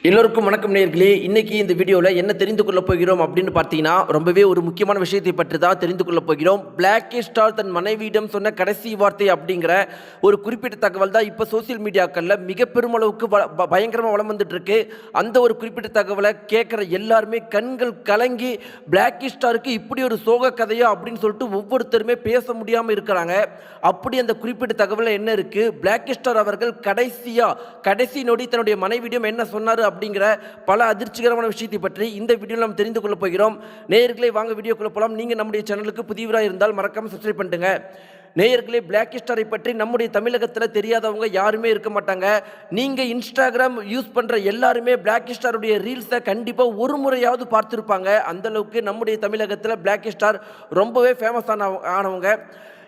எல்லோருக்கும் வணக்கம் நேயர்களே. இன்னைக்கு இந்த வீடியோவில் என்ன தெரிந்து கொள்ளப் போகிறோம் அப்படின்னு பார்த்தீங்கன்னா, ரொம்பவே ஒரு முக்கியமான விஷயத்தை பற்றி தான் தெரிந்து கொள்ளப் போகிறோம். பிளாக் ஸ்டார் தன் மனைவியிடம் சொன்ன கடைசி வார்த்தை அப்படிங்கிற ஒரு குறிப்பிட்ட தகவல் தான் இப்போ சோசியல் மீடியாக்களில் மிக பெருமளவுக்கு பயங்கரமாக வளம் வந்துட்டு இருக்கு. அந்த ஒரு குறிப்பிட்ட தகவலை கேட்குற எல்லாருமே கண்கள் கலங்கி, பிளாக் ஸ்டாருக்கு இப்படி ஒரு சோக கதையா அப்படின்னு சொல்லிட்டு ஒவ்வொருத்தருமே பேச முடியாமல் இருக்கிறாங்க. அப்படி அந்த குறிப்பிட்ட தகவலில் என்ன இருக்கு, பிளாக் ஸ்டார் அவர்கள் கடைசி நொடி தன்னுடைய மனைவியிடம் என்ன சொன்னார் அப்படிங்கிற பல அதிர்ச்சிகரமான விஷயத்தை பற்றி இந்த வீடியோவில் நாம் தெரிந்து கொள்ள போகிறோம். நேயர்களே, வாங்க வீடியோக்குள்ள போகலாம். நீங்கள் நம்முடைய சேனலுக்கு புதியவராக இருந்தால் மறக்காம சப்ஸ்கிரைப் பண்ணிட்டுங்க. நேயர்களே, பிளாக் ஸ்டாரை பற்றி நம்முடைய தமிழகத்தில் தெரியாதவங்க யாருமே இருக்க மாட்டாங்க. நீங்கள் இன்ஸ்டாகிராம் யூஸ் பண்ணுற எல்லாருமே பிளாக் ஸ்டாருடைய ரீல்ஸை கண்டிப்பாக ஒரு முறையாவது பார்த்துருப்பாங்க. அந்தளவுக்கு நம்முடைய தமிழகத்தில் பிளாக் ஸ்டார் ரொம்பவே ஃபேமஸ் ஆனவங்க.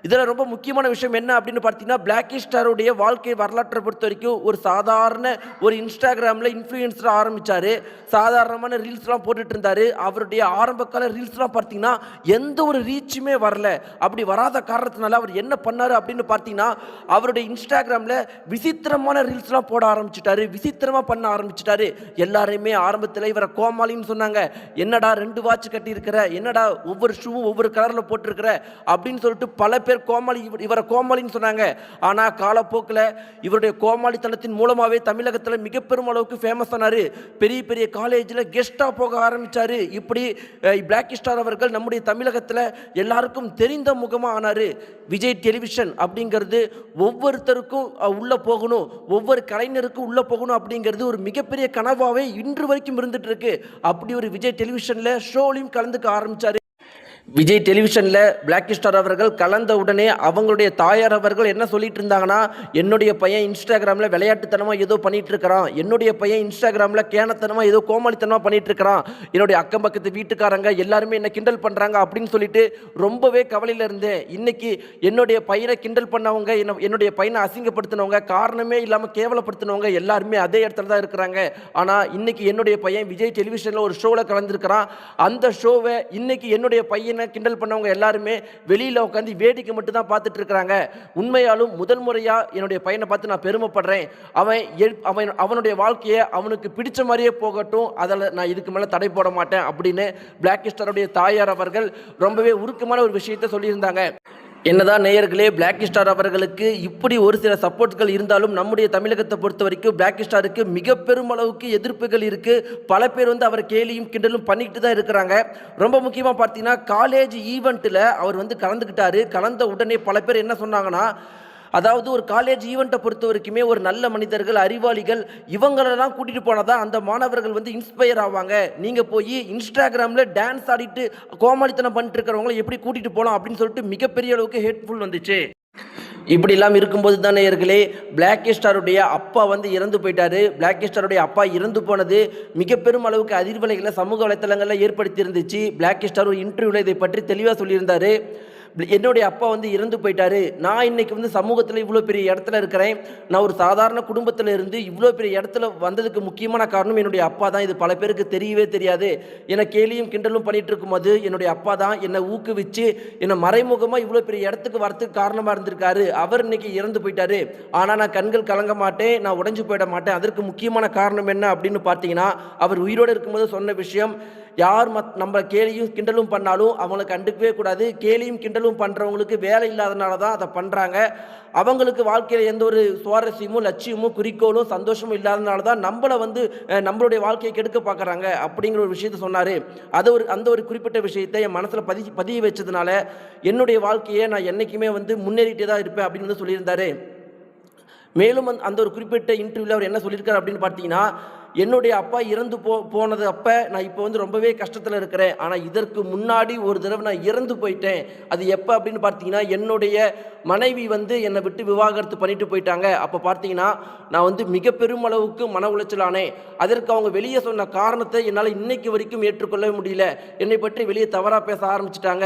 இதில் ரொம்ப முக்கியமான விஷயம் என்ன அப்படின்னு பார்த்தீங்கன்னா, பிளாக் ஸ்டாருடைய வாழ்க்கை வரலாற்றை பொறுத்த வரைக்கும் ஒரு சாதாரண ஒரு இன்ஸ்டாகிராமில் இன்ஃப்ளூயன்ஸராக ஆரம்பித்தார். சாதாரணமான ரீல்ஸ்லாம் போட்டுட்டு இருந்தார். அவருடைய ஆரம்ப கால ரீல்ஸ்லாம் பார்த்தீங்கன்னா எந்த ஒரு ரீச்சுமே வரல. அப்படி வராத காரணத்தினால அவர் என்ன பண்ணார் அப்படின்னு பார்த்தீங்கன்னா, அவருடைய இன்ஸ்டாகிராமில் விசித்திரமான ரீல்ஸ்லாம் போட ஆரம்பிச்சிட்டாரு. விசித்திரமாக பண்ண ஆரம்பிச்சிட்டாரு. எல்லாருமே ஆரம்பத்தில் இவரை கோமாளின்னு சொன்னாங்க. என்னடா 2 வாட்ச் கட்டியிருக்கிற, என்னடா ஒவ்வொரு ஷூவும் ஒவ்வொரு கலரில் போட்டிருக்கிற அப்படின்னு சொல்லிட்டு பல பேர் இவரை கோமாளின்னு சொன்னாங்க. ஆனா காலப்போக்கில் இவருடைய கோமாளித்தனத்தின் மூலமாவே தமிழகத்தில் மிக பெரும் அளவுக்கு ஃபேமஸ் ஆனாரு. பெரிய பெரிய காலேஜில் கெஸ்டா போக ஆரம்பிச்சாரு. இப்படி பிளாக் ஸ்டார் அவர்கள் நம்முடைய தமிழகத்தில் எல்லாருக்கும் தெரிந்த முகமா ஆனாரு. விஜய் டெலிவிஷன் அப்படிங்கிறது ஒவ்வொருத்தருக்கும் உள்ள போகணும், ஒவ்வொரு கலைஞருக்கும் உள்ள போகணும் அப்படிங்கிறது ஒரு மிகப்பெரிய கனவாவே இன்று வரைக்கும் இருந்துட்டு இருக்கு. அப்படி ஒரு விஜய் டெலிவிஷன்ல ஷோலையும் கலந்துக்க ஆரம்பிச்சாரு. விஜய் டெலிவிஷனில் பிளாக் ஸ்டார் அவர்கள் கலந்த உடனே அவங்களுடைய தாயார் அவர்கள் என்ன சொல்லிட்டு இருந்தாங்கன்னா, என்னுடைய பையன் இன்ஸ்டாகிராமில் விளையாட்டுத்தனமாக ஏதோ பண்ணிட்டு இருக்கிறான், என்னுடைய பையன் இன்ஸ்டாகிராமில் கேனத்தனமாக ஏதோ கோமாளித்தனமாக பண்ணிட்டு இருக்கிறான், என்னுடைய அக்கம் பக்கத்து வீட்டுக்காரங்க எல்லாருமே என்ன கிண்டல் பண்ணுறாங்க அப்படின்னு சொல்லிட்டு ரொம்பவே கவலையில் இருந்தேன். இன்னைக்கு என்னுடைய பையனை கிண்டல் பண்ணவங்க, என்னுடைய பையனை அசிங்கப்படுத்தினவங்க, காரணமே இல்லாமல் கேவலப்படுத்தினவங்க எல்லாருமே அதே இடத்துல தான் இருக்கிறாங்க. ஆனால் இன்னைக்கு என்னுடைய பையன் விஜய் டெலிவிஷனில் ஒரு ஷோவில் கலந்துருக்கிறான். அந்த ஷோவை இன்னைக்கு என்னுடைய பையனை கிண்டல் பண்ணவங்க எல்லாருமே வெளியில உட்காந்து வேடிக்கை மட்டும் தான் பார்த்துட்டு இருக்காங்க. உண்மையாலும் முதல் முறையா என்னுடைய பையனை பார்த்து நான் பெருமைப்படுறேன். அவனுடைய வாழ்க்கையை அவனுக்கு பிடிச்ச மாதிரியே போகட்டும், அதில் நான் இதுக்கு மேலே தடை போட மாட்டேன் அப்படின்னு பிளாக் ஸ்டாருடைய தாயார் அவர்கள் ரொம்பவே உருக்கமான ஒரு விஷயத்தை சொல்லியிருந்தாங்க. என்னதான் நேயர்களே, பிளாக் ஸ்டார் அவர்களுக்கு இப்படி ஒரு சில சப்போர்ட்கள் இருந்தாலும் நம்முடைய தமிழகத்தை பொறுத்த வரைக்கும் பிளாக் ஸ்டாருக்கு மிக பெரும் அளவுக்கு எதிர்ப்புகள் இருக்குது. பல பேர் அவரை கேலியும் கிண்டலும் பண்ணிக்கிட்டு தான் இருக்கிறாங்க. ரொம்ப முக்கியமாக பார்த்தீங்கன்னா, காலேஜ் ஈவெண்ட்டில் அவர் கலந்துக்கிட்டாரு. கலந்த உடனே பல பேர் என்ன சொன்னாங்கன்னா, அதாவது ஒரு காலேஜ் ஈவெண்ட்டை பொறுத்த வரைக்குமே ஒரு நல்ல மனிதர்கள், அறிவாளிகள் இவங்களெல்லாம் கூட்டிகிட்டு போனால் தான் அந்த மாணவர்கள் இன்ஸ்பயர் ஆவாங்க. நீங்கள் போய் இன்ஸ்டாகிராமில் டான்ஸ் ஆடிட்டு கோமாளித்தனம் பண்ணிட்டு இருக்கிறவங்களை எப்படி கூட்டிகிட்டு போகலாம் அப்படின்னு சொல்லிட்டு மிகப்பெரிய அளவுக்கு ஹேட்ஃபுல் வந்துச்சு. இப்படி எல்லாம் இருக்கும்போது தானே நேயர்களே, பிளாக் ஸ்டாருடைய அப்பா இறந்து போயிட்டாரு. பிளாக் ஸ்டாருடைய அப்பா இறந்து போனது மிக பெரும் அளவுக்கு அதிர்வலைகளை சமூக வலைத்தளங்களில் ஏற்படுத்தி இருந்துச்சு. பிளாக் ஸ்டார் ஒரு இன்டர்வியூவில் இதை பற்றி தெளிவாக சொல்லியிருந்தாரு. என்னுடைய அப்பா இறந்து போயிட்டாரு, நான் இன்னைக்கு சமூகத்தில் இவ்வளோ பெரிய இடத்துல இருக்கிறேன், நான் ஒரு சாதாரண குடும்பத்தில் இருந்து இவ்வளோ பெரிய இடத்துல வந்ததுக்கு முக்கியமான காரணம் என்னுடைய அப்பா தான். இது பல பேருக்கு தெரியவே தெரியாது. என்னை கேலியும் கிண்டலும் பண்ணிட்டு இருக்கும்போது என்னுடைய அப்பா தான் என்னை ஊக்குவிச்சு என்னை மறைமுகமாக இவ்வளோ பெரிய இடத்துக்கு வரத்துக்கு காரணமாக இருந்திருக்காரு. அவர் இன்னைக்கு இறந்து போயிட்டாரு. ஆனால் நான் கண்கள் கலங்க மாட்டேன், நான் உடைஞ்சு போயிட மாட்டேன். அதற்கு முக்கியமான காரணம் என்ன அப்படின்னு பார்த்தீங்கன்னா, அவர் உயிரோடு இருக்கும்போது சொன்ன விஷயம், யார் நம்ம கேலியும் கிண்டலும் பண்ணாலும் அவங்களை கண்டுக்கவே கூடாது. கேலியும் கிண்டலும் பண்ணுறவங்களுக்கு வேலை இல்லாதனால தான் அதை பண்ணுறாங்க. அவங்களுக்கு வாழ்க்கையில் எந்த ஒரு சுவாரஸ்யமும் லட்சியமும் குறிக்கோளும் சந்தோஷமும் இல்லாதனால தான் நம்மளுடைய வாழ்க்கையை கெடுக்க பார்க்குறாங்க அப்படிங்கிற ஒரு விஷயத்த சொன்னார். அந்த ஒரு குறிப்பிட்ட விஷயத்தை என் மனசில் பதிய வச்சதுனால என்னுடைய வாழ்க்கையை நான் என்றைக்குமே முன்னேறிட்டே தான் இருப்பேன் அப்படின்னு சொல்லியிருந்தார். மேலும் அந்த ஒரு குறிப்பிட்ட இன்டர்வியூவில் அவர் என்ன சொல்லியிருக்காரு அப்படின்னு பார்த்தீங்கன்னா, என்னுடைய அப்பா இறந்து போனது அப்போ நான் இப்போ ரொம்பவே கஷ்டத்தில் இருக்கிறேன். ஆனால் இதற்கு முன்னாடி ஒரு தடவை நான் இறந்து போயிட்டேன். அது எப்போ அப்படின்னு பார்த்தீங்கன்னா, என்னுடைய மனைவி என்னை விட்டு விவாகரத்து பண்ணிட்டு போயிட்டாங்க. அப்போ பார்த்தீங்கன்னா நான் மிக பெரும் அளவுக்கு மன உளைச்சலானேன். அதற்கு அவங்க வெளியே சொன்ன காரணத்தை என்னால் இன்னைக்கு வரைக்கும் ஏற்றுக்கொள்ளவே முடியல. என்னை பற்றி வெளியே தவறாக பேச ஆரம்பிச்சிட்டாங்க.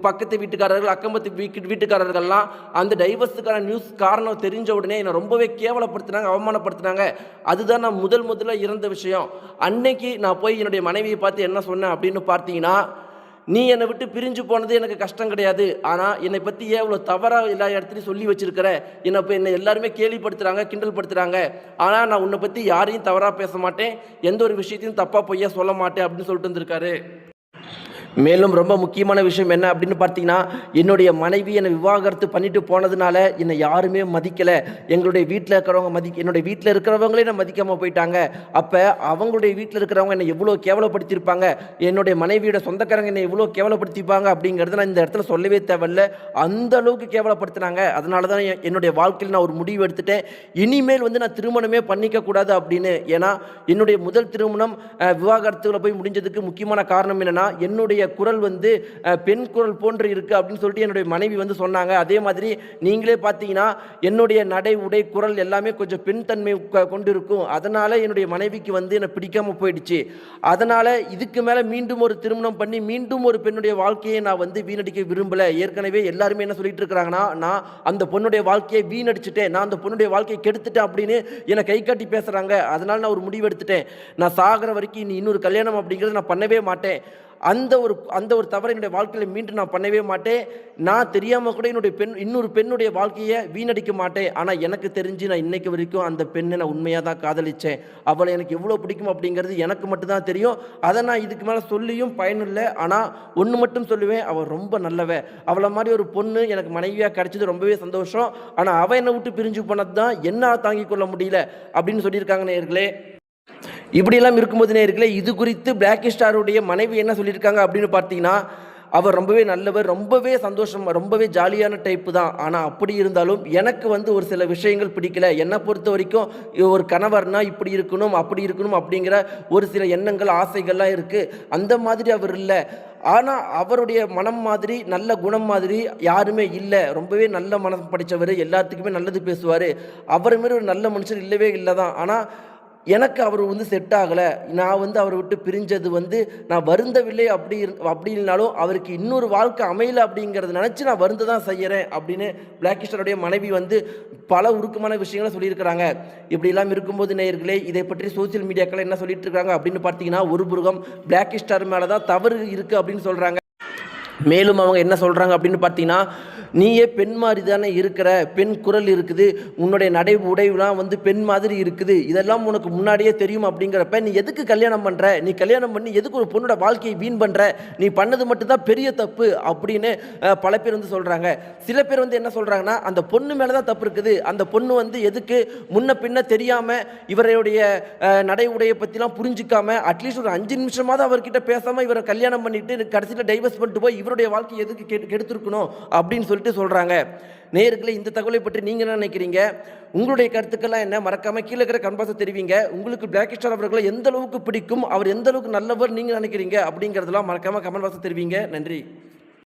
பக்கத்து வீட்டுக்காரர்கள், அக்கம்பத்து வீட்டுக்காரர்கள்லாம் அந்த டைவர்ஸுக்கான நியூஸ் காரணம் தெரிஞ்ச உடனே என்னை ரொம்பவே கேவலப்படுத்தினாங்க, அவமானப்படுத்தினாங்க. அதுதான் நான் முதல்ல இறந்த விஷயம். அன்னைக்கு நான் போய் என்னுடைய மனைவியை பார்த்து என்ன சொன்னேன் அப்படின்னு பார்த்தீங்கன்னா, நீ என்னை விட்டு பிரிஞ்சு போனது எனக்கு கஷ்டம் கிடையாது. ஆனால் என்னை பற்றி ஏன் இவ்வளோ தவறாக எல்லா இடத்துலையும் சொல்லி வச்சிருக்கிற? என்னை எல்லாருமே கேலிப்படுத்துகிறாங்க, கிண்டல் படுத்துகிறாங்க. ஆனால் நான் உன்னை பற்றி யாரையும் தவறாக பேச மாட்டேன், எந்த ஒரு விஷயத்தையும் தப்பாக பொய்யா சொல்ல மாட்டேன் அப்படின்னு சொல்லிட்டு வந்திருக்காரு. மேலும் ரொம்ப முக்கியமான விஷயம் என்ன அப்படின்னு பார்த்தீங்கன்னா, என்னுடைய மனைவி என்னை விவாகரத்து பண்ணிட்டு போனதுனால என்னை யாருமே மதிக்கலை. என்னுடைய வீட்டில் இருக்கிறவங்களே என்னை மதிக்காமல் போயிட்டாங்க. அப்போ அவங்களுடைய வீட்டில் இருக்கிறவங்க என்னை எவ்வளோ கேவலப்படுத்தியிருப்பாங்க, என்னுடைய மனைவியோட சொந்தக்காரங்க என்னை எவ்வளோ கேவலப்படுத்திப்பாங்க அப்படிங்கிறத நான் இந்த இடத்துல சொல்லவே தேவையில்லை. அந்த அளவுக்கு கேவலப்படுத்தினாங்க. அதனால தான் என்னுடைய வாழ்க்கையில் நான் ஒரு முடிவு எடுத்துட்டேன். இனிமேல் நான் திருமணமே பண்ணிக்க கூடாது அப்படின்னு. ஏன்னா என்னுடைய முதல் திருமணம் விவாகரத்தில் போய் முடிஞ்சதுக்கு முக்கியமான காரணம் என்னென்னா, என்னுடைய குரல் பெண் குரல் போன்று இருக்கு அப்படின்னு சொல்லிட்டு என்னுடைய மனைவி சொன்னாங்க. அதே மாதிரி நீங்களே பார்த்தீங்கன்னா என்னுடைய நடை உடை குரல் எல்லாமே கொஞ்சம் பெண் தன்மை கொண்டு இருக்கும். அதனால என்னுடைய மனைவிக்கு என்னை பிடிக்காம போயிடுச்சு. அதனால இதுக்கு மேல மீண்டும் ஒரு திருமணம் பண்ணி மீண்டும் ஒரு பெண்ணுடைய வாழ்க்கையை நான் வீணடிக்க விரும்பல. ஏற்கனவே எல்லாருமே என்ன சொல்லிட்டு இருக்கிறாங்கன்னா, நான் அந்த பொண்ணுடைய வாழ்க்கையை வீணடிச்சுட்டேன், நான் அந்த பொண்ணுடைய வாழ்க்கையை கெடுத்துட்டேன் அப்படின்னு என்னை கை காட்டி பேசுறாங்க. அதனால நான் ஒரு முடிவு எடுத்துட்டேன். நான் சாகிற வரைக்கும் இன்னொரு கல்யாணம் அப்படிங்கிறது நான் பண்ணவே மாட்டேன். அந்த ஒரு தவறை என்னுடைய வாழ்க்கையில் மீண்டும் நான் பண்ணவே மாட்டேன். நான் தெரியாமல் கூட இன்னொரு பெண்ணுடைய வாழ்க்கையை வீணடிக்க மாட்டேன். ஆனால் எனக்கு தெரிஞ்சு நான் இன்னைக்கு வரைக்கும் அந்த பெண்ணை நான் உண்மையாக தான் காதலித்தேன். அவளை எனக்கு எவ்வளோ பிடிக்கும் அப்படிங்கிறது எனக்கு மட்டும்தான் தெரியும். அதை நான் இதுக்கு மேலே சொல்லியும் பயனில்லை. ஆனால் ஒன்று மட்டும் சொல்லுவேன், அவள் ரொம்ப நல்லவ. அவளை மாதிரி ஒரு பொண்ணு எனக்கு மனைவியாக கிடைச்சது ரொம்பவே சந்தோஷம். ஆனால் அவள் என்னை விட்டு பிரிஞ்சு போனது தான் என்னால் தாங்கிக் கொள்ள முடியல அப்படின்னு சொல்லியிருக்காங்க நேயர்களே. இப்படியெல்லாம் இருக்கும்போது நேயர்களே, இது குறித்து பிளாக் ஸ்டாருடைய மனைவி என்ன சொல்லியிருக்காங்க அப்படின்னு பார்த்தீங்கன்னா, அவர் ரொம்பவே நல்லவர், ரொம்பவே சந்தோஷம், ரொம்பவே ஜாலியான டைப்பு தான். ஆனால் அப்படி இருந்தாலும் எனக்கு ஒரு சில விஷயங்கள் பிடிக்கல. என்னை பொறுத்த வரைக்கும் ஒரு கணவர்னா இப்படி இருக்கணும் அப்படி இருக்கணும் அப்படிங்கிற ஒரு சில எண்ணங்கள் ஆசைகள்லாம் இருக்குது. அந்த மாதிரி அவர் இல்லை. ஆனால் அவருடைய மனம் மாதிரி நல்ல குணம் மாதிரி யாருமே இல்லை. ரொம்பவே நல்ல மனம் படித்தவர், எல்லாத்துக்குமே நல்லது பேசுவார். அவர் மாரி ஒரு நல்ல மனுஷர் இல்லவே இல்லை தான். ஆனால் எனக்கு அவர் செட் ஆகலை. நான் அவரை விட்டு பிரிஞ்சது நான் வருந்தவில்லை. அப்படி இல்லைனாலும் அவருக்கு இன்னொரு வாழ்க்கை அமையலை அப்படிங்கிறத நினச்சி நான் வருந்த தான் செய்கிறேன் அப்படின்னு பிளாக் ஸ்டாருடைய மனைவி பல உருக்கமான விஷயங்களை சொல்லியிருக்கிறாங்க. இப்படிலாம் இருக்கும்போது நேயர்களே, இதை பற்றி சோசியல் மீடியாக்கள் என்ன சொல்லிட்டு இருக்காங்க அப்படின்னு பார்த்தீங்கன்னா, ஒரு புருகம் பிளாக் ஸ்டார் மேலே தான் தவறு இருக்குது அப்படின்னு சொல்கிறாங்க. மேலும் அவங்க என்ன சொல்கிறாங்க அப்படின்னு பார்த்தீங்கன்னா, நீயே பெண் மாதிரி தானே இருக்கிற, பெண் குரல் இருக்குது, உன்னுடைய நடை உடைவுலாம் பெண் மாதிரி இருக்குது, இதெல்லாம் உனக்கு முன்னாடியே தெரியும். அப்படிங்கிறப்ப நீ எதுக்கு கல்யாணம் பண்ணுற? நீ கல்யாணம் பண்ணி எதுக்கு ஒரு பொண்ணோட வாழ்க்கையை வீண் பண்ணுற? நீ பண்ணது மட்டும்தான் பெரிய தப்பு அப்படின்னு பல பேர் சொல்கிறாங்க. சில பேர் என்ன சொல்கிறாங்கன்னா, அந்த பொண்ணு மேலே தான் தப்பு இருக்குது. அந்த பொண்ணு எதுக்கு முன்ன பின்ன தெரியாமல் இவருடைய நடை உடையை பற்றிலாம் புரிஞ்சிக்காம அட்லீஸ்ட் ஒரு 5 நிமிஷமாவது அவர்கிட்ட பேசாமல் இவரை கல்யாணம் பண்ணிட்டு கடைசியில் டைவர்ஸ் பண்ணிட்டு போய் இவருடைய வாழ்க்கை எதுக்கு கெடுத்துருக்கணும் அப்படின்னு சொல்லிட்டு சொல்கிறாங்க. நேயர்களே, இந்த தகவலை பற்றி நீங்கள் என்ன நினைக்கிறீங்க? உங்களுடைய கருத்துக்கள்லாம் என்ன? மறக்காமல் கீழே இருக்கிற கன்பாஸை தெரிவிங்க. உங்களுக்கு பிளாக் ஸ்டார் அவர்களை எந்த அளவுக்கு பிடிக்கும், அவர் எந்த அளவுக்கு நல்லவர் நீங்கள் நினைக்கிறீங்க அப்படிங்கிறதெல்லாம் மறக்காமல் கமெண்ட் பாக்ஸை தெரிவிங்க. நன்றி.